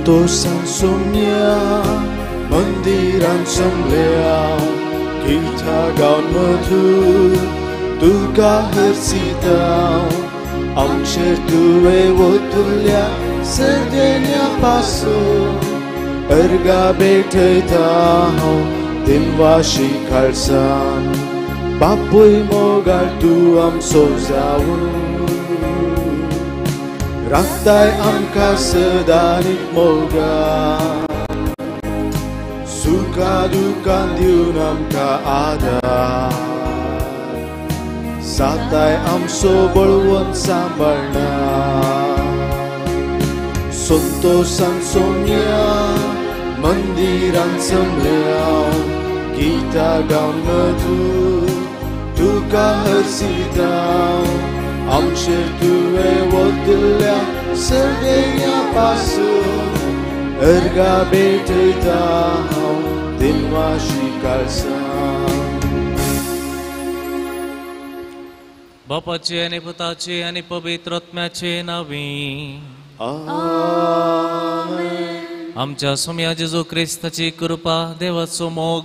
संतोषान सोम्या मंदिरान सोमल्या गिता गावन मधुर तुका हरसिताव आमचेर तुवें ओतुल्ल्या सर्देण्यापासून अर्गा भेटयता हांव दिनवाशी खालसान बापूय मोगाळ तूं आमचो जावून राखताय आमकां सदांच मोगाळ सुखा दुखान दिवन आमकां आदार जाताय आमचो बळवंत सांबाळणार संतोषान सोम्या मंदिरान सोमल्या गिता गावन मधुर तुका हरसिताव आमचेर तुवें ओतुल्ल्या सर्देण्यापासून अर्गा भेटयता हांव दिनवाशी खालसान बापाचे आणि पुताचे आणि पवित्र आत्म्याचे नावी आमेन. आमच्या सोम्या जेजू ख्रिस्ताची कृपा देवाचो मोग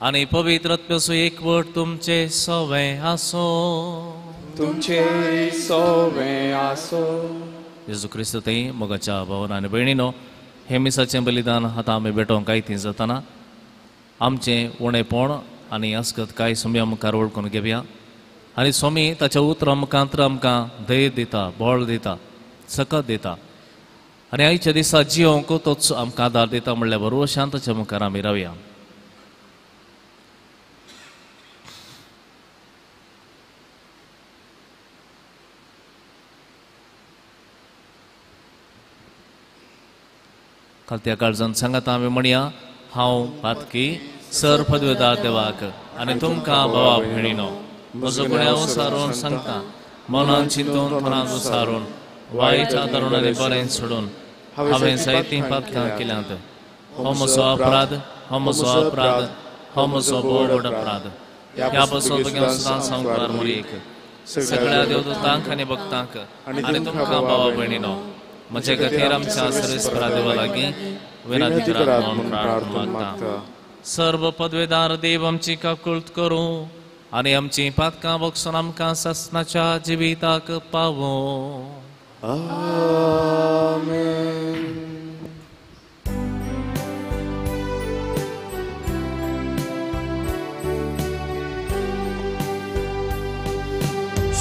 आणि पवित्र आत्म्याचो एकवट तुमचे सवे आसो तुमचे सवे आसो. जेजू ख्रिस्त थंय मोगाच्या भावांनो आनी भयणीनो हे मिसाचें बलिदान आतां आमी भेटोवंक कांय जाताना आमचें उणेपण आनी आसकत कांय सोम्या मुखार वळखून घेवया आनी स्वामी ताच्या उतरां मुखांतर आमकां धैर्य दिता बळ दिता सकत दिता आनी आयच्या दिसा जियोंक तोच आमकां आदार दिता म्हणल्यार बरोबर शांताच्या मुखार आमी रावया. खालत्या काळजांत सांगात आमी म्हणया हांव पातकी सर पदवेदार देवाक आनी तुमकां भावा भयणीनो म्हजो गुन्यांव सारून सांगता मनान चिंतून मनान विचारून वायट आदारून आनी बरें सोडून हांवें जायतीं पातकां केल्यांत. हो म्हजो अपराध हो म्हजो अपराध हो म्हजो व्हड अपराध. ह्या पासून तुगे सदांच संवकार मुळीक सगळ्या देवदूतांक आनी भक्तांक आनी तुमकां भावा भयणीनो म्हजे खातीर आमच्या सर्वेस्परा देवा लागीं विनंती करात म्हणून प्रार्थना मागता. सर्व पदवेदार देव आमची काकुळट करूं आनी आमची पातकां बक्षून आमकां ससनाच्या जिविताक पावों. आमेन.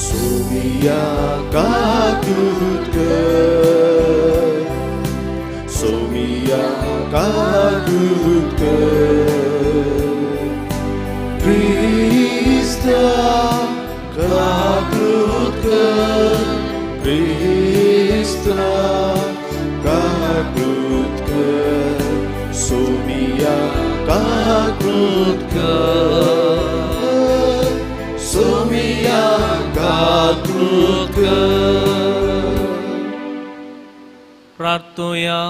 सोमिया काकुळट कर सोमिया काकुळट कर Krista काकुळट कर Krista काकुळट कर सोमिया काकुळट कर सोमिया काकुळट कर. प्रार्थुया.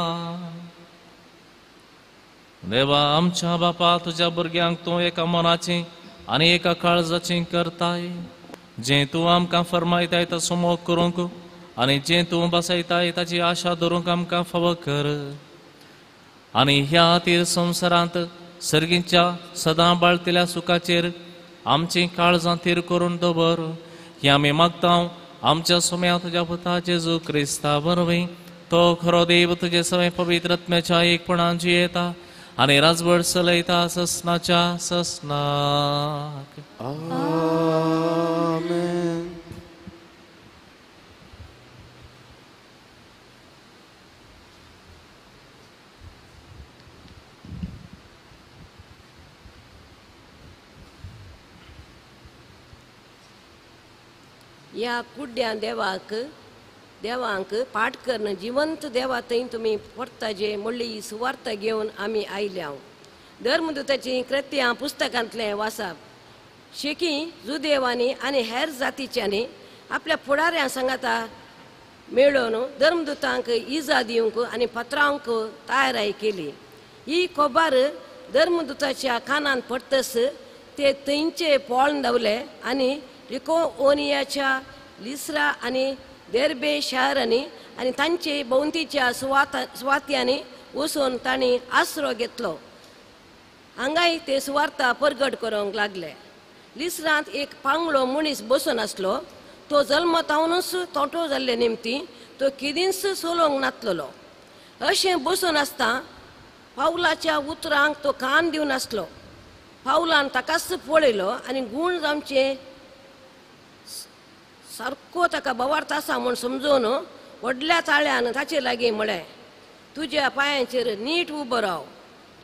देवा आमच्या बापा तुझ्या भुरग्यांक तूं एका मनाची आनी एका काळजाची करताय. जें तूं आमकां फरमायताय तसो मोग करूंक आनी जें तूं बसयताय ताची आशा धरूंक आमकां फावो कर. आनी ह्या खातीर संवसारांत सर्गीच्या सदां बाळतिल्या सुखाचेर आमची काळजां थीर करून दवर. हें आमी मागता आमच्या सोम्या तुज्या पुता जेजू क्रिस्ता वरवीं. तो खरो देव तुजे सगळे पवित्र आत्म्याच्या एकपणान जियेता आनी राजवट चलयता ससनाच्या ससनाक. आमेन. या कुड्ड्या देवांक पाठ करण जिवंत देवा थंय तुमी परताजे म्हणली सुवार्थ घेवन आमी आयल्या. धर्मदूताची कृत्यां पुस्तकांतलें वाचप शेकी जुदेवांनी आनी हेर जातीच्यांनी आपल्या फुडाऱ्यां सांगाता मेळोवन धर्मदूतांक इजा दिवंक आनी पत्रावंक तयाराय केली. ही खबर धर्मदूताच्या कानान पडटस ते थंयचे पळोवन धांवले आनी लिकोओनियाच्या लिस्रा आनी देर्बे शारांनी आनी तांचे भोंवतीच्या सुवात्यांनी वचून तांणी आसरो घेतलो. हांगाय ते सुवार्ता परगट करूंक लागले. लिसरांत एक पांगळो मनीस बसून आसलो. तो जल्मतावनूच तोंटो जाल्ले निमती तो किदींच सोलोंक नासलोलो. अशें बसून आसता पावलाच्या उतरांक तो कान दिवन आसलो. पावलान ताकाच पळयलो आनी गूण जावचे सारको ताका बवार्थ आसा म्हूण समजून व्हडल्या ताळ्यान ताचे लागीं म्हळें, तुज्या पांयांचेर नीट उबो राव.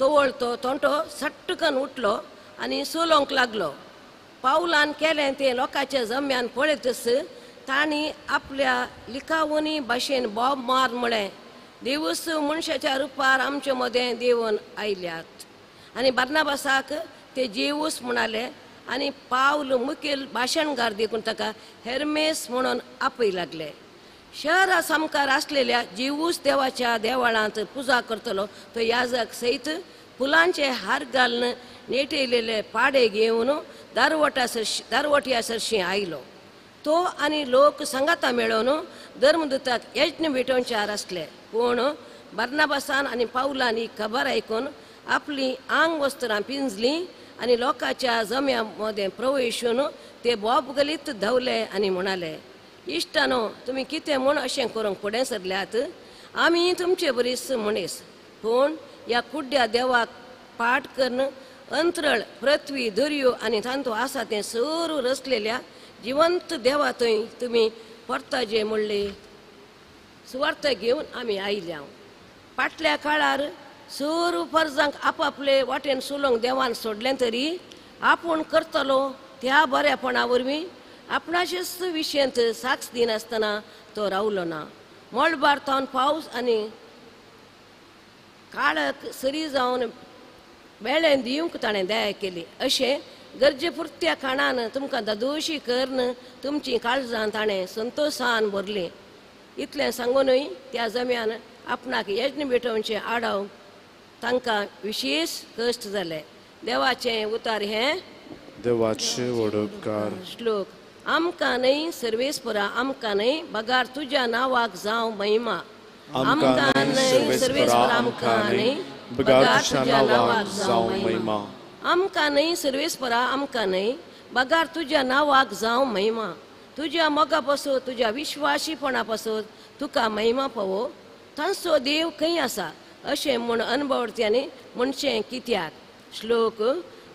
तोवळ तो तोंटो सट्टकन उठलो आनी सोलोंक लागलो. पावलान केलें तें लोकांच्या जम्यान पळयतच तांणी आपल्या लिकावनी भाशेन बॉब मार म्हळें, देवूस मनशाच्या रुपार आमचे मदें देवून आयल्यात. आनी बार्नाबासाक ते जेवूस म्हणाले आनी पावल मुखेल भाशणकार देखून ताका हेर्मेस म्हणून आपय लागले. शहरा सामकार आसलेल्या जेवूस देवाच्या देवळांत पुजा करतलो तो याजक सयत फुलांचे हार घालून नेटयलेले पाडे घेवन दारवट्या सरशी आयलो. तो आनी लोक संगाता मेळोन धर्मदूताक यज्ञ भेटोवचार आसले. पूण बार्नाबासान आनी पावलान ही खबर आयकून आपली आंग वस्त्रां पिंजलीं आनी लोकांच्या जम्या मदें प्रवेशून ते बोब गलीत धांवले आनी म्हणाले, इश्टानो, तुमी कितें म्हूण अशें करूंक फुडें सरल्यात? आमी तुमचे बरीच मनीस, पूण ह्या कुड्ड्या देवाक पाठ करून अंतरळ, पृथ्वी, दर्यो आनी तांतू आसा तें सरू रचलेल्या जिवंत देवा थंय तुमी परताजे म्हणले सुवार्थ घेवन आमी आयल्या. फाटल्या काळार सरू फर्जांक आपापले वाटेन सोलोंक देवान सोडलें तरी आपूण करतलो त्या बरेपणा वरवीं आपणाचेच विशयंत साक्ष दिनासतना तो रावलो ना. मळबार थावन पावस आनी काळाक सरी जावन बेळें दिवंक ताणें दया केली. अशें गरजे पुरत्या खाणान तुमकां दादोशी करन तुमची काळजां ताणें संतोशान भरली. इतलें सांगूनय त्या जम्यान आपणाक यज्ञ भेटोवचे आडाव तांकां विशेश कश्ट जाले. देवाचें उतार हें देवाचे वडोपकार. श्लोक. आमकां न्हय सर्वेस्परा, आमकां न्हय बगार तुज्या नांवाक जावं महिमा. आमकां न्हय सर्वेस्परा, आमकां न्हय बगार तुज्या नांवाक जावं महिमा. आमकां न्हय सर्वेस्परा, आमकां न्हय बगार तुज्या नांवाक जावं महिमा. तुज्या मोगा पासून, तुज्या विश्वासीपणा पासून तुका महिमा पवो. तांचो देव खंय आसा अशें म्हूण अनभवत्यांनी म्हणचें कित्याक? श्लोक.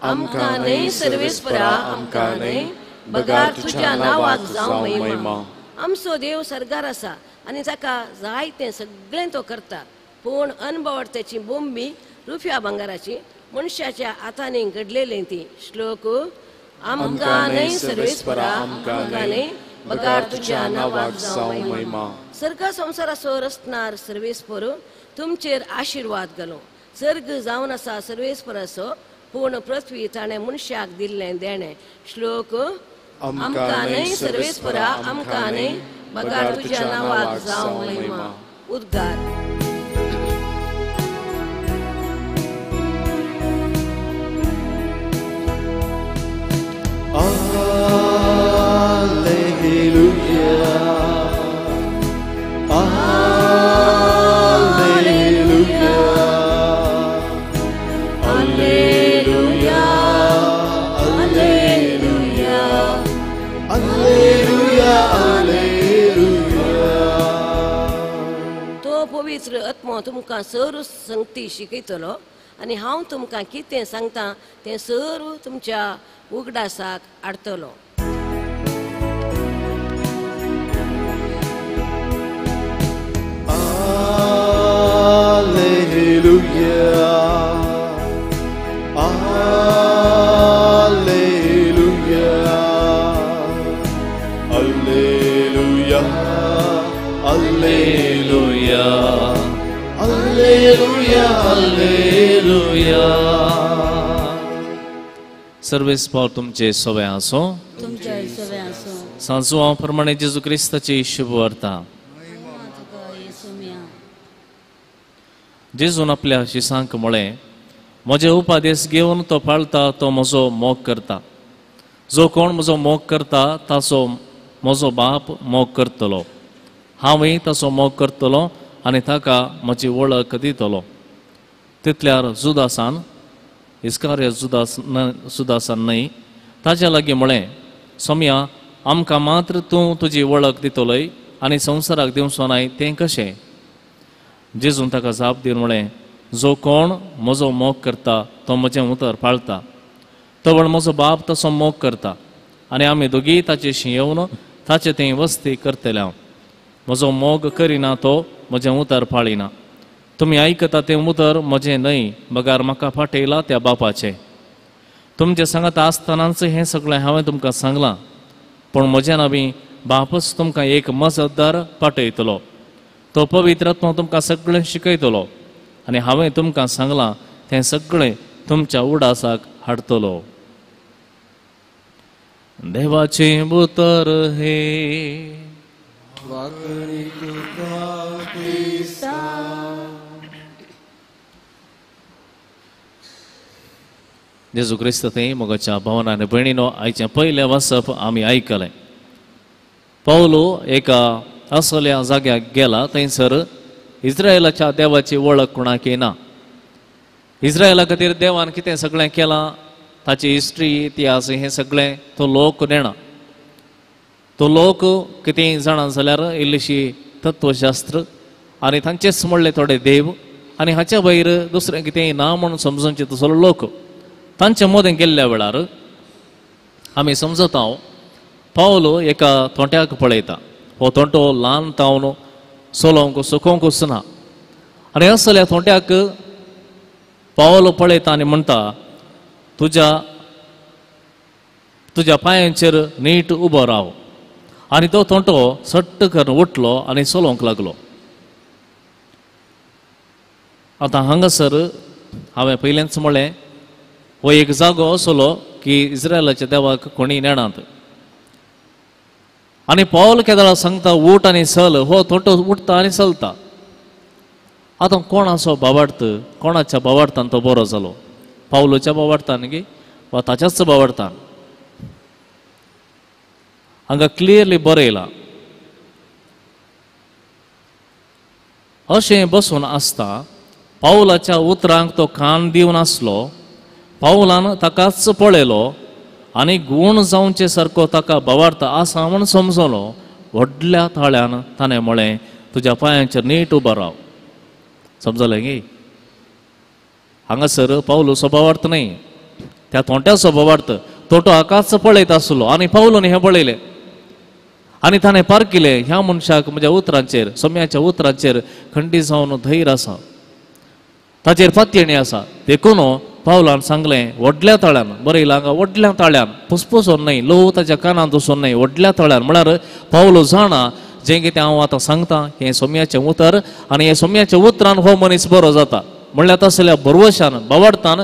आमकां न्हय सर्वेस्परा, आमकां न्हय बगार तुज्या नांवाक जावं महिमा. आमचो देव सर्गार आसा आनी ताका जाय तें सगळें तो करता. पूण अनभवत्याची बोंबी रुफ्या भांगाराची मनशाच्या हातांनी घडलेलें ती. श्लोक. आमकां न्हय सर्वेस्परा, आमकां न्हय बगार तुज्या नांवाक जावं महिमा. सर्ग संवसाराचो रचणार सर्वेस्पर तुमचेर आशिर्वाद घालो. सर्ग जावन आसा सर्वेस्पराचो, पूण पृथ्वी ताणें मनशाक दिल्लें देणें. श्लोक. आमकां न्हय सर्वेस्परा, आमकां न्हय बगार तुज्या नांवाक जावं महिमा. उद्गार. पवित्र आत्मो तुमकां सरू संगती शिकयतलो आनी हांव तुमकां कितें सांगता तें सरू तुमच्या उगडासाक हाडटलो. सर्वेस पाव तुमचे सवय आसो. सांजो प्रमाणे जेजू क्रिस्ताची शुभ वार्ता. जेजून आपल्या शिसांक म्हळें, म्हजे उपादेश घेवन तो पाळटा तो म्हजो मोग करता. जो कोण म्हजो मोग करता ताचो म्हजो बाप मोग करतलो. हांवय ताचो मोग करतलो आनी ताका म्हजी वळख दितलो. तितल्यार जुदासान इस्कार्य जुदासान न्हय ताच्या लागीं म्हळें सोम्या आमकां मात्र तूं तुजी वळख दितलोय आनी संवसाराक दिवचो नाय तें कशें. जेजून ताका जाप दिवन म्हळें जो कोण म्हजो मोग करता तो म्हजें उतर पाळटा तो म्हजो बाप तसो मोग करता आनी आमी दोगी ताचेशी येवन ताचे थंय वस्ती करतले. हांव म्हजो मोग करिना तो म्हजें उतर पाळिना. तुमी आयकता तें उतर म्हजें न्हय बगार म्हाका फाटयला त्या बापाचें. तुमचे सांगात आसतनाच हें सगळें हांवें तुमकां सांगलां पूण म्हज्या नांवी बापच तुमकां एक मजतदार पाठयतलो. तो पवित्र आत्मा तुमकां सगळें शिकयतलो आनी हांवें तुमकां सांगलां तें सगळें तुमच्या उडासाक हाडटलो. देवाचें उतर हे जेजू क्रिस्त थंय मोगाच्या भावांनो आनी भयणीनो आयचें पयलें वचप आमी आयकलें. पौलो एका असल्या जाग्याक गेला थंयसर इस्रायलाच्या देवाची वळख कोणाक येना. इस्रायला खातीर देवान कितें सगळें केलां ताची हिस्ट्री इतिहास हें सगळें तो लोक नेणा. तो लोक कितें जाणा जाल्यार इल्लीशी तत्वशास्त्र आनी तांचेच म्हणले थोडे देव आनी हाच्या भायर दुसरें कितें ना म्हणून समजूंचे तसलो लोक तांचे मदें गेल्ल्या वेळार आमी समजता पावलो एका तोंट्याक पळयता. हो तोंटो ल्हान तावन सोलोवंक सुकोवंक वचना आनी असल्या तोंट्याक पावलो पळयता आनी म्हणटा तुज्या पांयांचेर नीट उबो राव. आनी तो तोंटो सट्ट करून उठलो आनी सोलोवंक लागलो. आतां हांगासर हांवें पयलेंच म्हळें हो एक जागो असलो की इस्रायलाच्या देवाक कोणी नेणात आनी पावल केदार सांगता उठ आनी चल. हो तोंटो उठता आनी चलता. आतां कोणाचो बाबार्थ कोणाच्या बाबार्थान तो बरो जालो पावलोच्या बाबार्थान गे वा ताच्याच बाबार्थान. हांगा क्लियरली बरयलां अशें बसून आसता पावलाच्या उतरांक तो कान दिवन आसलो. पावलान ताकाच पळयलो आनी गूण जावचे सारको ताका भावार्थ आसा म्हूण समजलो. व्हडल्या ताळ्यान ताणें म्हळें तुज्या पांयांचेर नीट उबो राव. समजलें गे. हांगासर पावलोचो भावार्थ न्हय त्या तोंट्याचो भावार्थ. तोंटो आकाच पळयत आसलो आनी पावलोन हें पळयलें आनी ताणें पारकिलें ह्या मनशाक म्हज्या उतरांचेर सोम्याच्या उतरांचेर खंडी जावन धैर्य आसा ताचेर पातयेणी आसा. देखून पावलान सांगलें व्हडल्या ताळ्यान बरयलां हांगा व्हडल्या ताळ्यान फुसफुसोन न्हय लो ताच्या कानांत वचोन न्हय व्हडल्या ताळ्यान म्हळ्यार पावलो जाणा जें कितें हांव आतां सांगतां हें सोम्याचें उतर आनी हे सोम्याच्या उतरान हो मनीस बरो जाता म्हणल्यार तसल्या बरवशान बावार्थान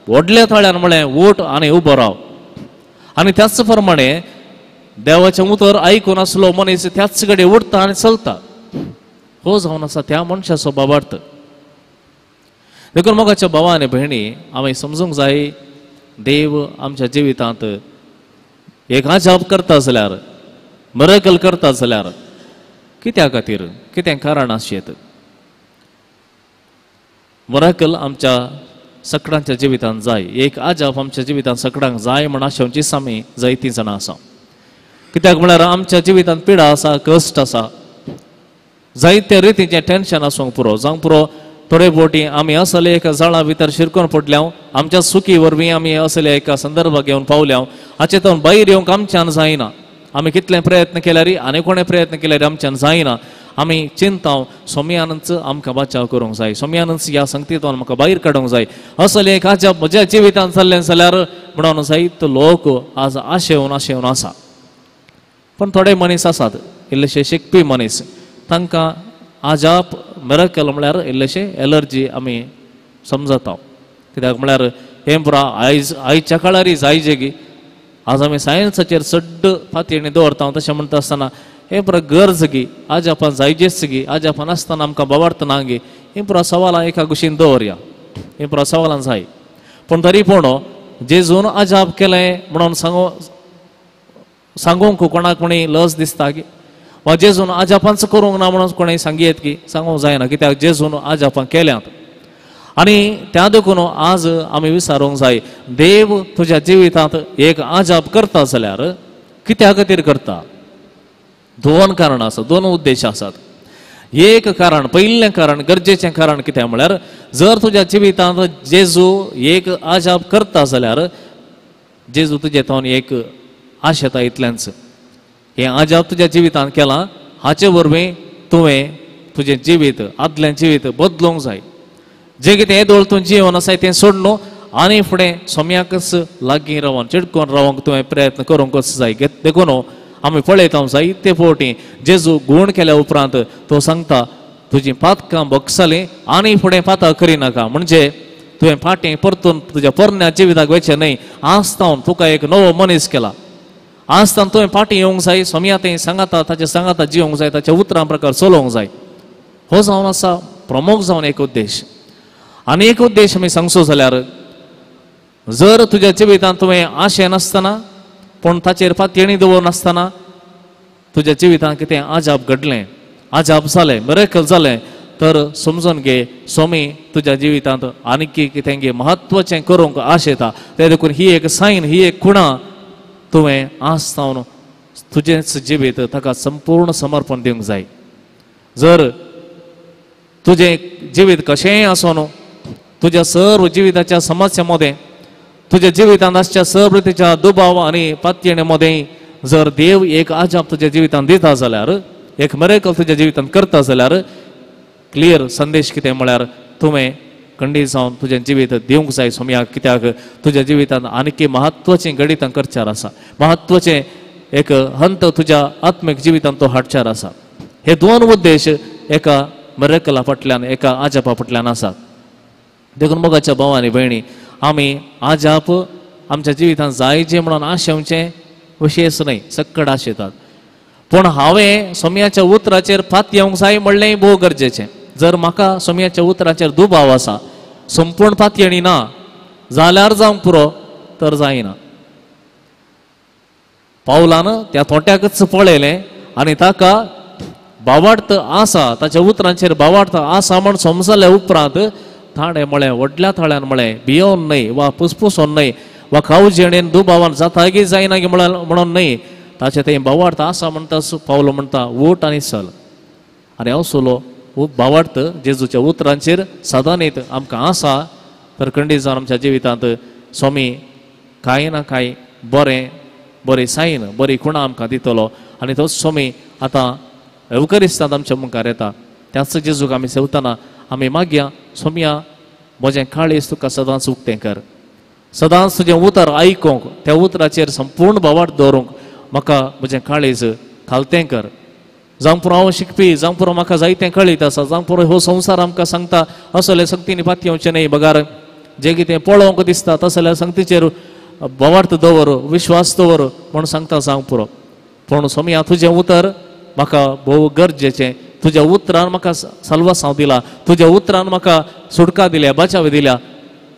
व्हडल्या ताळ्यान म्हळें उठ आनी उबो राव. आनी त्याच प्रमाणे देवाचें उतर आयकून आसलो मनीस त्याच कडेन उठता आनी चलता. हो जावन आसा त्या मनशाचो बाबार्थ. देखून मोगाच्या भावा आनी भयणी हांवें समजूंक जाय देव आमच्या जिवितांत एक अजाप करता जाल्यार मिरेकल करता जाल्यार कित्या खातीर कितें कारण आसचेत. मिरेकल आमच्या सगळ्यांच्या जिवितांत जाय. एक अजाप आमच्या जिवितांत सगळ्यांक जाय म्हण आशेवचीच आमी जायतीं जाणां आसा. कित्याक म्हळ्यार आमच्या जिवितांत पिडा आसा कश्ट आसा जायत्या रितीचें टेन्शन आसूंक पुरो जावंक पुरो. थोडे फावटी आमी असले एका जाळा भितर शिरकून पडल्या आमच्या सुखी वरवीं आमी असले एका संदर्भाक येवन पावल्या हाचेतून भायर येवंक आमच्यान जायना. आमी कितले प्रयत्न केल्यार आनी कोणें प्रयत्न केल्यार आमच्यान जायना. आमी चिंताव सोम्यानच आमकां बचाव करूंक जाय. सोम्यानच ह्या संगतींतून म्हाका भायर काडूंक जाय. असले एक अजाप म्हज्या जिवितांत जाल्लें जाल्यार म्हणून जायत लोक आज आशेवन आसा. पण थोडे मनीस आसात इल्लेशे शिकपी मनीस तांकां अजाप मिरेकल म्हळ्यार इल्लेशे एलर्जी आमी समजता. कित्याक म्हळ्यार हें पुरो आयच्या काळार जाय जेगी आज आमी सायन्साचेर सड्ड फातयेणी दवरता तशें म्हणटा आसतना हें पुरो गरज गी अजापान जायचेच गी अजापान आसतना आमकां बाबार्थ ना गी हें पुरो सवालां एका कुशीन दवरया. हें पुरो सवालां जाय. पूण तरी पूण जेजून अजाप केलें म्हणून सांगूंक कोणाक कोणी लज दिसता गी वा जेजून अजापांच करूंक ना म्हणून कोणें सांगियेत की सांगूंक जायना. कित्याक जेजून अजापां केल्यांत आणि त्या देखून आज आमी विचारूंक जाय देव तुज्या जिवितांत एक आजाप करता जाल्यार कित्या खातीर करता? दोन कारणां आसात, दोन उद्देश आसात. एक कारण, पयिल्लें कारण, गरजेचें कारण कितें म्हळ्यार जर तुज्या जिवितांत जेजू एक आजाप करता जाल्यार जेजू तुजे तोंड एक आश येता इतलेंच. हें आजाप तुज्या जिवितांत केलां हाचे वरवीं तुवें तुजें जिवीत, आदलें जिवीत बदलूंक जाय. जें कितें येदोळ तूं जिवन आसा तें सोड न्हू आनी फुडें सोम्याकच लागीं रावन चिडकोन रावंक तुवें प्रयत्न करूंकच जाय. देखून आमी पळयता जायते फावटी जेजू गुण केल्या उपरांत तो सांगता तुजीं पातकां बगसलीं आनी फुडें पातां करिनाका. म्हणजे तुवें फाटीं परतून तुज्या पोरण्या जिविताक वचचें न्हय. आस्तावन तुका एक नवो मनीस केला. आस्तावन तुवें फाटीं येवंक जाय, सोम्या तें सांगाता ताचे सांगाता जिवंक जाय, ताच्या उतरां प्रकार चलोवंक जाय. हो जावन आसा प्रमुख जावन एक उद्देश. आनी एक उद्देश आमी सांगचो जाल्यार जर तुज्या जिवितांत तुवें आशे नासतना पूण ताचेर फातयेणी दवरनासतना तुज्या जिवितांत कितें आजाप घडलें, आजाप जालें, मिरेकल जालें तर समजून घे स्वामी तुज्या जिवितांत आनीक कितें गे म्हत्वाचें करूंक आशेता. ते देखून ही एक सायन, ही एक खुणा तुवें आस्तावन तुजेंच जिवीत ताका संपूर्ण समर्पण दिवंक जाय. जर तुजें जिवीत कशेंय आसूं न्हू, तुज्या सर्व जिविताच्या समस्या मदें, तुज्या जिवितांत आसच्या सर्व रितीच्या दुबाव आनी पातयेणे मदें जर देव एक आजाप तुज्या जिवितांत दिता जाल्यार, एक मिरेकल तुज्या जिवितांत करता जाल्यार क्लियर संदेश कितें म्हळ्यार तुवें खंडीत जावन तुजें जिवीत दिवंक जाय सोम्याक. कित्याक तुज्या जिवितांत आनीक म्हत्वाचें घडितां करचार आसा, म्हत्वाचें एक हंत तुज्या आत्मीक जिवितांत तो हाडचार आसा. हे दोन उद्देश एका मिरेकला फाटल्यान, एका आजापा फाटल्यान आसात. देखून मोगाच्या भावांनी भयणी, आमी आजाप आमच्या जिवितांत जायचे म्हणून आशेवचें विशेष न्हय, सक्कड आशेतात. पूण हांवें सोम्याच्या उतराचेर फात येवंक जाय म्हणलेंय भोव गरजेचें. जर म्हाका सोम्याच्या उतराचेर दुबाव आसा, संपूर्ण फातयेणी ना जाल्यार जावंक पुरो, तर जायना. पावलान त्या तोट्याकच पळयलें आनी ताका भावार्थ आसा, ताच्या उतरांचेर भावार्थ आसा म्हण समजल्या उपरांत थाणे म्हळें, व्हडल्या थाळ्यान म्हळें, भियोन न्हय वा पुसपुसोन न्हय वा खाव जेणेन दुबावान जाता गी जायना गे म्हणून न्हय, ताचें तें भावार्थ आसा म्हणटाच पावलो म्हणटा उठ आनी चल. आनी हांव सोलो भावार्थ जेजूच्या उतरांचेर सदांनीत आमकां आसा तर खंडीत जावन आमच्या जिवितांत स्वामी कांय ना कांय बरी सायन, बरी खुणां आमकां दितलो. आनी तो स्वामी आतां एवकरिस्तांत आमच्या मुखार येता. त्याच जेजूक आमी सेवतना आमी मागया, सोम्या म्हजें काळीज तुका सदांच उक्तें कर, सदांच तुजें उतर आयकूंक, त्या उतराचेर संपूर्ण भावार्थ दवरूंक म्हाका म्हजें काळीज खालतें कर. जावं पुरो हांव शिकपी, जावं पुरो म्हाका जायतें कळीत आसा, जावं पुरो हो संवसार आमकां सांगता असले संगतींनी पात येवचें न्हय, बगार जें कितें पळोवंक दिसता तसल्या संगतीचेर भावार्थ दवर, विश्वास दवर म्हूण सांगता जावं पुरो. पूण सोम्या तुजें उतर म्हाका भोव गरजेचें. तुज्या उतरान म्हाका साल्वासांव दिला, तुज्या उतरान म्हाका सुटका दिल्या, बचाव दिल्या,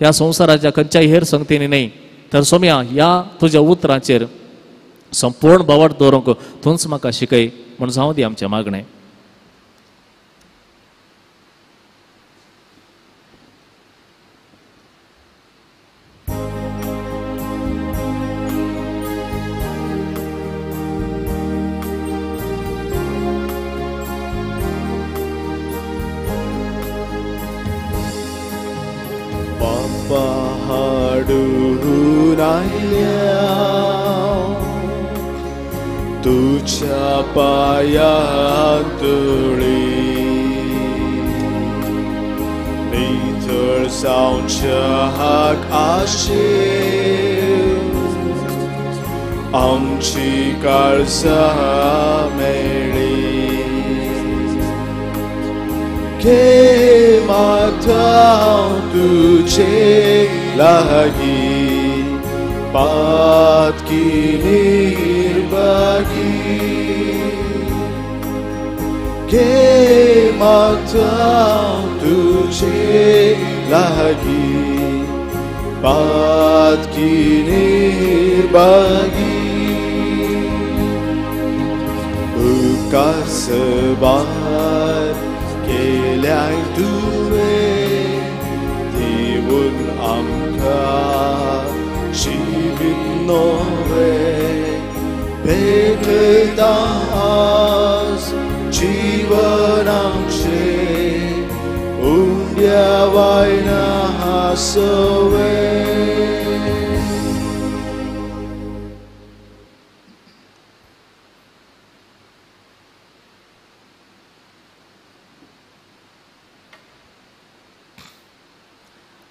ह्या संवसाराच्या खंयच्याय हेर संगतींनी न्हय. तर सोम्या ह्या तुज्या उतरांचेर संपूर्ण भावार्थ दवरूंक तूंच म्हाका शिकय म्हूण जावं दी आमचें मागणें. पहाडून आयल्या तुझ्या पायांतळी, नितळ जावच्या हाक आशेव आमची काळजां मेळ्ळी. घे माता तुझे लागीं पातकी निर्भागी, घे माता तुझे लागीं पातकी निर्भागी. उकासबार केल्याय तुवें दिवन आमकां जिवीत नवें भेटता आज जीवनांशें उंड्या वायना हासवें.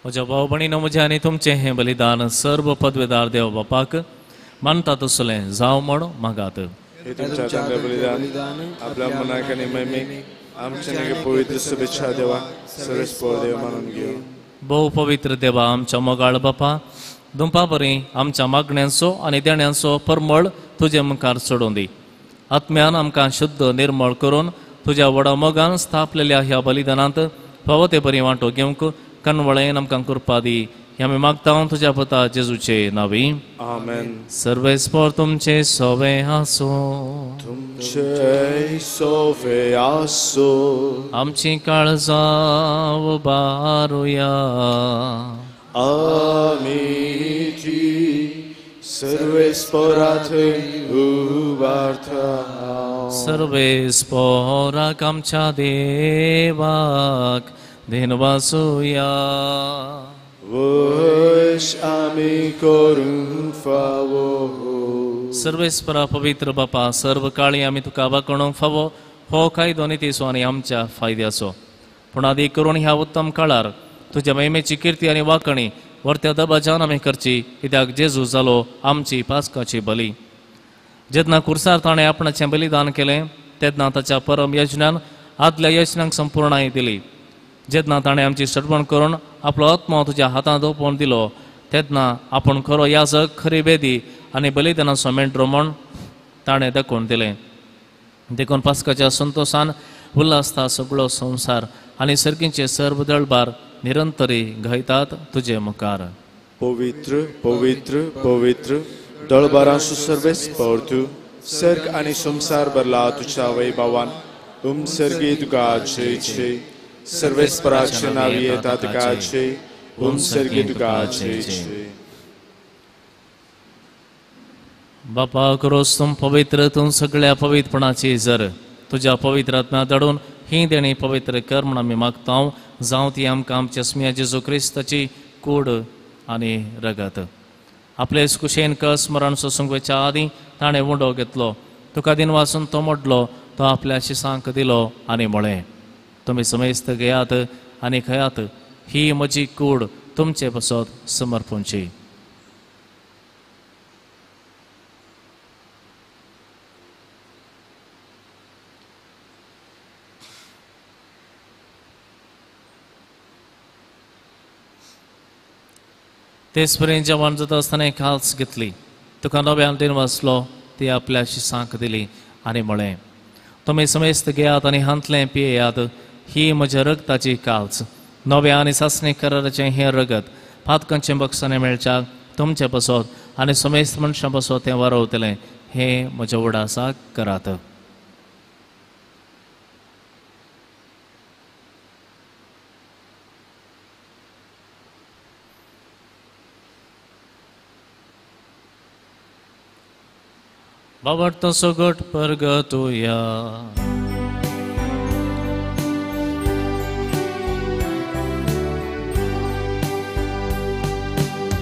म्हज्या भाव भयणीनो, म्हजें आनी तुमचें हें बलिदान सर्व पदवेदार देव बापाक मानता तसलें जावं म्हण मागात. हे तुमच्या चांगल्या बलिदान आपल्या मनाक आनी मैमीक आमच्या नगे पवित्र शुभेच्छा देवा सर्वेस्पर देव मानून घेवं. भोव पवित्र देवा, आमच्या मोगाळ बापा, दुंपा बरी आमच्या मागण्यांचो आनी देण्यांचो परमळ तुजे मुखार सोडून दी. आत्म्यान आमकां शुद्ध निर्मळ करून तुज्या व्हडा मोगान स्थापलेल्या ह्या बलिदानांत फावो ते बरी वांटो घेवंक कनवळेन आमकां कृपा दी. हें आमी मागता तुज्या पुता जेजूचे नांवी. आमेन. सर्वेस्पर तुमचे सोवे आसो. तुमचे सोवे आसो. आमची काळजां उबारुया. आमी ती सर्वेस्परा थंय उबारता. सर्वेस्पराक आमच्या देवाक दिनवासुया. वश आमी करूंक फावो. सर्वेस्परा पवित्र बापा, सर्व काळी आमी तुका वाकणूंक फावो हो कायदो नितीचो आनी आमच्या फायद्याचो. पूण आदी करून ह्या उत्तम काळार तुज्या महिमेची किर्ती आनी वाकणी वर्त्या दबाज्यान आमी करची, कित्याक जेजू जालो आमची पासकाची बली. जेन्ना कुर्सार ताणें आपणाचें बलिदान केलें तेन्ना ताच्या परम यजनान आदल्या यजनांक संपूर्णाय दिली. जेन्ना ताणें आमची सडवण करून आपलो आत्मो तुज्या हातांत ओपोवन दिलो तेन्ना आपूण खरो याजक, खरी बेदी आनी बलिदानाचो मेंढरो म्हूण ताणें दाखोवन दिलें. देखून पास्काच्या संतोशान उल्हासता सगळो संवसार आनी सर्गींचे सर्व दळबार निरंतरी घयतात तुजे मुखार. पवित्र पवित्र पवित्र दळबारांचो सर्वेस्पर तूं. सर्ग आनी संवसार भरला तुज्या वैभवान. सर्गी तुका जय जय. सर्वेस्पराचे नांवी येता तुका जय. सर्गी तुका जय जय. बापा करोस तुम पवित्र, तूं सगळ्या पवित्रपणाची जर तुज्या पवित्र आत्म्या दडून ही देणी पवित्र कर म्हूण आमी मागता. जावं ती आमकां आमच्या स्मिया जेजू क्रिस्ताची कूड आनी रगत. आपले कुशेन कस स्मरण सोसूंकच्या आदी ताणें उंडो घेतलो. तुका दिन वाचून तो मोडलो, तो आपल्या शिसांक दिलो आनी म्हळें, तुमी समेस्त घेयात आनी खयात, ही म्हजी कूड तुमचे पासत समर्पूंची. तेच पर्यंत जेवण जाता आसतना खास घेतली. तुका नव्यान दिन वाचलो, ती आपल्या शिसांक दिली आनी म्हळें, तुमी समेस्त घेयात आनी हांतलें पियेयात, ही म्हज्या रगताची काल्च, नव्या आनी सासणी कराराचें हें रगत पातकांचे बक्षांनी मेळच्याक तुमचे पासत आनी समेस्त मनशां पासत तें वारवतलें. हें म्हज्या उडासाक करात. बाबा सोगट परगतुया.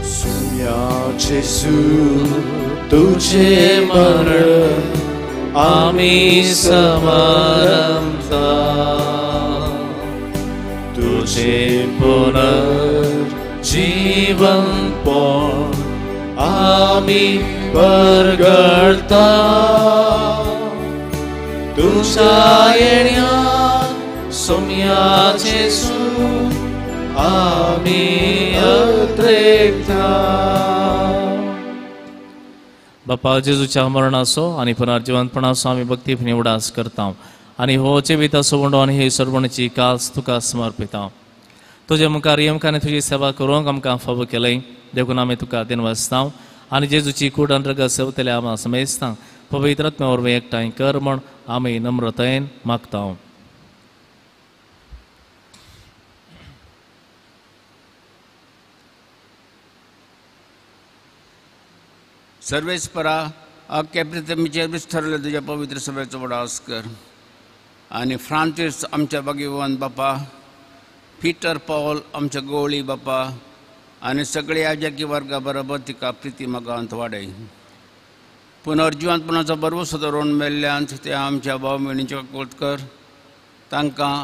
सुम्या जेजू तुझे मरण आमी समारंभता. तुझे पुनर्जीवनपण आमी परगळता. तुझ्या येण्याक सोम्या जेजू आमी अत्रेकता. बापा जेजूच्या मरणाचो आनी पुनर्जीवनपणाचो आमी भक्तीपणी उडास करता आनी हो जिविताचो वंडो आनी ही सर्वणीची कास तुका समर्पिता. तुजे मुखार येमकांनी तुजी सेवा करूंक आमकां फावो केलें, देखून आमी तुका दिनवासता आनी जेजूची कूड आनी रगत सेवतल्या आमी समेस्तां पवित्र आत्म्या वरवीं एकठांय कर म्हूण आमी नम्रतायेन मागता. सर्वेस्परा अख्ख्या प्रितमीचेर विस्तारले तुझ्या पवित्र सभेचो वडास कर आणि फ्रांसीस आमच्या भगवान बापा, पीटर पॉल आमच्या गोळी बापा आणि सगळे याजकी वर्गा बरोबर तिका प्रिती मगांत वाडय. पुनर्जिवंतपणाचो बरो सदरोवन मेल्ल्यांत ते आमच्या भाव भयणींचे कोळकर तांकां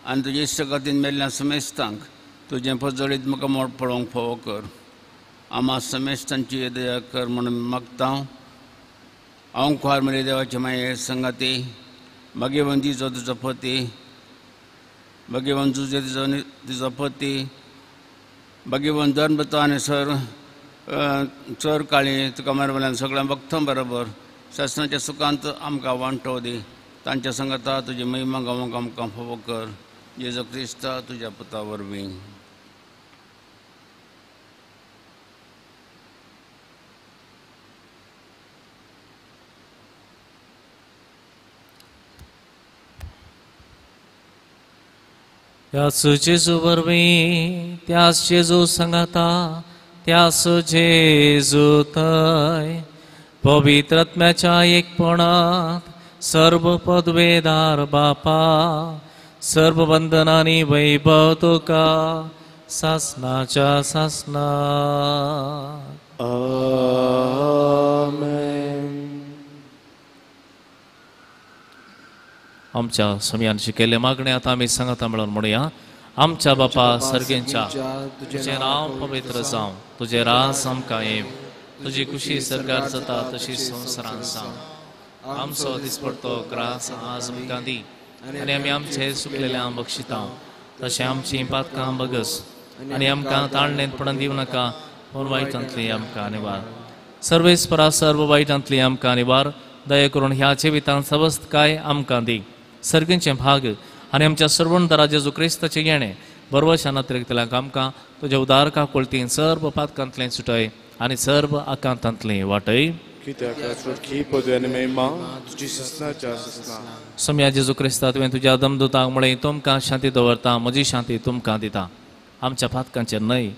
आनी तुजे इश्ट गतीन मेल्ल्या समेस्तांक तुजें पजळीत म्हाका मोड पळोवंक फोव कर. आम्हा समेस्तांची दया कर म्हणून मागता. हांव खुवार मरे देवाचे माये संगाती भगवान दिजो तुजो पती, भगवान जुजे तुजो पती, भगवान धर्मता आनी चर काळी तुका मारवल्यान सगळ्या भक्तां बरोबर शासनाच्या सुखांत आमकां वांटो दी. तांच्या संगता तुजी महिमा गावोंक आमकां फोव कर. जेजू क्रिस्ता तुज्या पुता वरवीं. त्याच जेजू वरवीं, त्याच जेजू संगता, त्याच जेजू थंय पवित्र आत्म्याच्या एकपणात सर्व पदवेदार बापा, सर्व बंधनांनी वैभव तुका सासनाच्या सासना. आमेन. आमच्या समयांची केले मागणे आता आम्ही सांगता मिळून म्हणूया. आमच्या बापा सर्गेंच्या, तुझे नाव पवित्र जावं, तुझे रास आमकां येव, तुझी खुशी सरकार जाता तशी संवसारांत जावं. आमचो दिसपडतो ग्रास आज आमकां दी आनी आमी आमचे सुकलेल्या बक्षिता. तशें आमची पातकां बगस आनी आमकां ताळणेंतपणां दिवं नाका, पूण वायटांतली आमकां निवार. सर्वेस्परा सर्व वायटांतली आमकां निवार. दया करून ह्या जिवितांत सवस्त काय आमकां दी. सर्गेंचे भाग आनी आमच्या सर्वंतरा जेजू क्रिस्ताचे येणे बरवशान अतिरिक्तल्यांक आमकां तुज्या उदार काकुळतीन सर्व पातकांतलें सुटय आनी सर्व आकांतांतलें वाटय. कित्याक ही पदवी आनी महिमा तुजी ससनाच्या ससना. सम्या जेजू क्रिस्ता तुवें तुज्या दमदुतांक म्हळें तुमकां शांती दवरता, म्हजी शांती तुमकां दिता. आमच्या पातकांचेर न्हय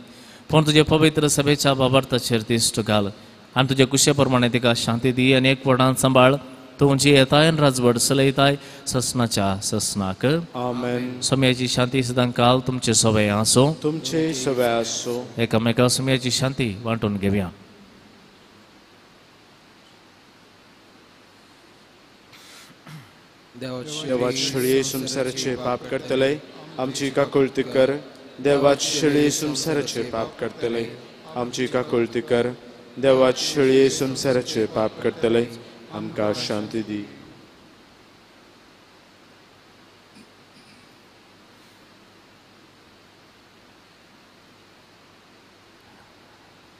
पूण तुजे पवित्र सभेच्या बाबर्ताचेर दिश्ट घाल आनी तुजे कुशे प्रमाणे तिका शांती दी आनी एकवटान सांबाळ. तूं जी येताय आनी राजवट चलयताय ससनाच्या ससनाक. आमेन. सम्याची शांती सदां काल तुमचे सवय आसो. तुमचे सवय आसो. एकामेका सम्याची शांती वांटून घेवया. देवाची शेळये संसाराचे पाप करतले आमची काकुळती कर. देवाची शेळये संसाराचे पाप करतले आमची काकुळती कर. देवाची शेळये संसाराचे पाप करतले आमकां शांती दी.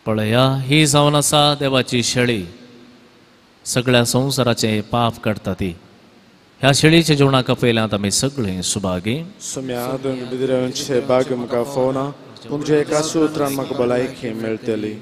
पळया, ही जावन आसा देवाची शेळी, सगळ्या संवसाराचे पाप करता ती. ह्या शेळीच्या जेवणाक पयल्यांत आमी सगळे सुभागी. सम्या दोन बिद्रांचे भाग म्हाका फोना, तुमच्या एका सुत्रान म्हाका भलायकी मेळटली.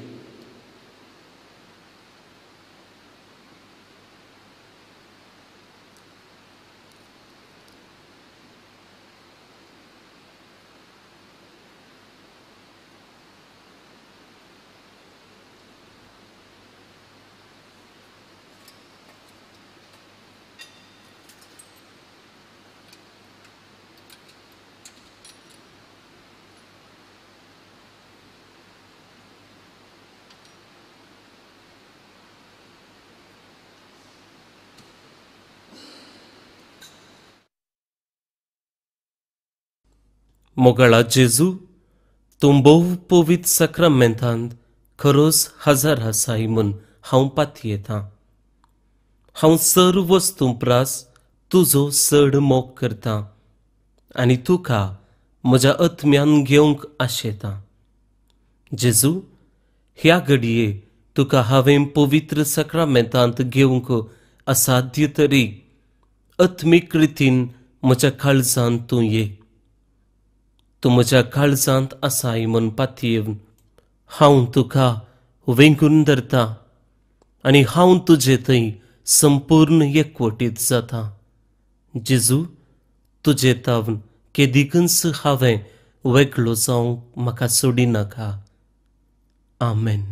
मोगळा जेजू, तूं भोव पवित्र सक्रामेंतांत खरोच हजर आसाय म्हूण हांव पातयेतां. हांव सर्व वस्तू प्रास तुजो चड मोग करतां आनी तुका म्हज्या आत्म्यान घेवंक आशेतां. जेजू, ह्या घडये तुका हांवें पवित्र सक्रामेंतांत घेवंक असाध्य तरी आत्मीक रितीन म्हज्या काळजांत तूं ये. तूं म्हज्या काळजांत आसाय म्हूण पातयेवन हांव तुका वेंगून धरतां आनी हांव तुजे थंय संपूर्ण एकवटीत जाता. जेजू, तुजे तावन केदिकच हांवें वेगळो जावंक म्हाका सोडिनाका. आमेन.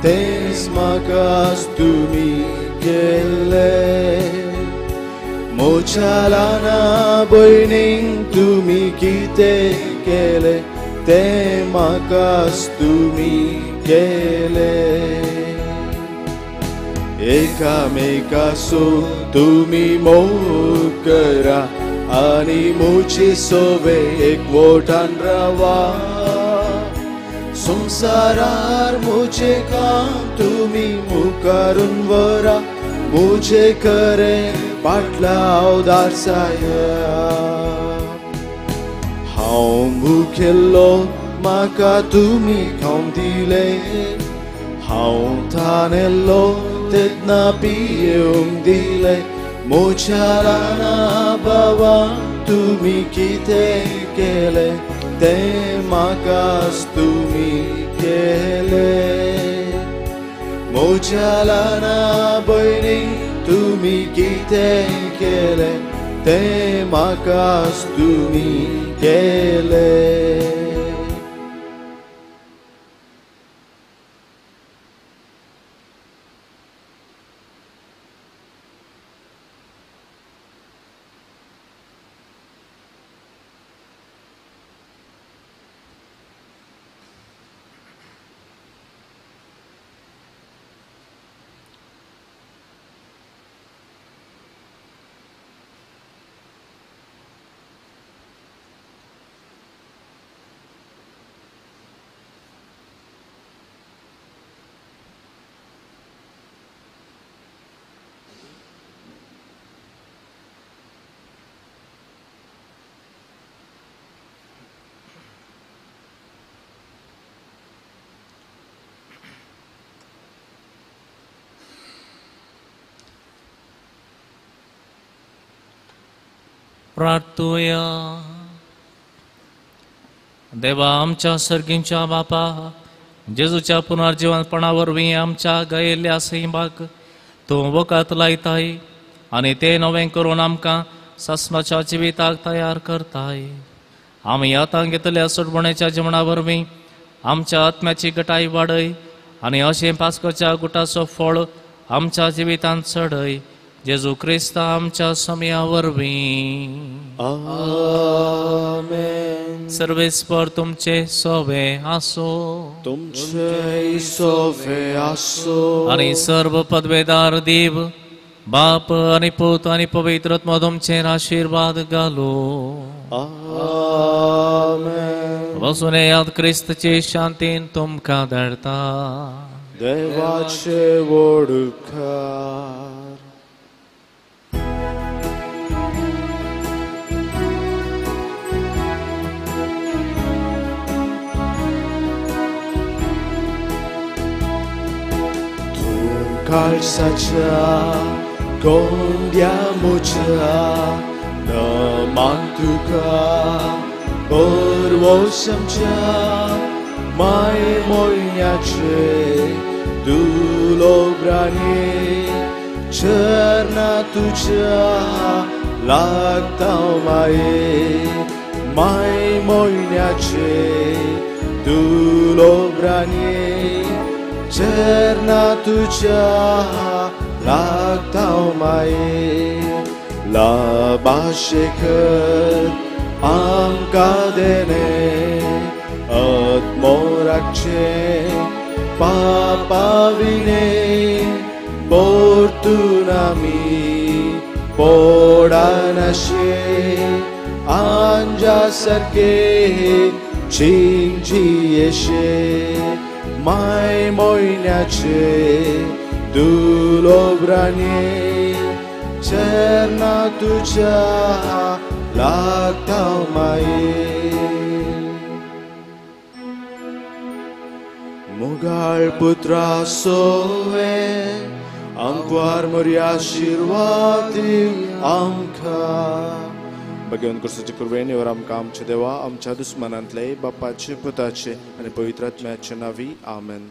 तेच म्हाकाच तुमी केले म्हज्या ल्हाना भयणीक तुमी कितें केले तें म्हाकाच तुमी केले एकामेकासो तुमी मोग करा आनी मुझे सोबे एकवटान रावा संसारार मुझे काम तुमी मुखारून व्हरा मुझे करे फाटलाव दारसाया हांव भुकेल्लो म्हाका तुमी खावंक दिले हांव थानेल्लो तेन्ना पियेवंक दिले म्हज्या ल्हाना भावा तुमी कितें केले तें म्हाकाच तुमी केले म्हज्या ल्हाना भयणीक तुमी कितें केले तें म्हाकाच तुमी केले प्रार्थूया देवा आमच्या सर्गींच्या बापा जेजूच्या पुनर्जीवनपणा वरवीं आमच्या गयेल्ल्या सैमाक तूं वखद लायताय आनी तें नवें करून आमकां ससनाच्या जिविताक तयार करताय आमी आतां घेतल्या सुटपणाच्या जेवणा वरवीं आमच्या आत्म्याची गटाय वाडय आनी अशें पास्कोच्या गुटाचो फळ आमच्या जिवितांत चडय जेजू क्रिस्त आमच्या समया वरवीं आमेन सर्वेस्पर तुमचे सोवे आसो तुमचे सोवे आसो आनी सर्व पदवेदार देव बाप आनी पूत आनी पवित्र आत्मा तुमचेर आशीर्वाद घालो आमेन वचून येयात क्रिस्तचे शांतीन तुमकां धाडटा देवाचे वडुकार Calçaça gondiamucha namantuka porwosamcha mai moiniace dulobranie czerna tucia lagtał mai moiniace dulobranie Czerna tucia lagtał maje la basheker am kadene at morakche papavine portunami podanashe anja sarke chinjieshe mai moiniace dulobranie czerna tucia lagtał maje Mugal putra sove amkwar moria shirwati amka Bagyon kursaची कुर्बानीवर आमकां आमचे देवा आमच्या दुस्मनांतले बापाचे पुताचे आनी पवित्र आत्म्याचे नावी आमेन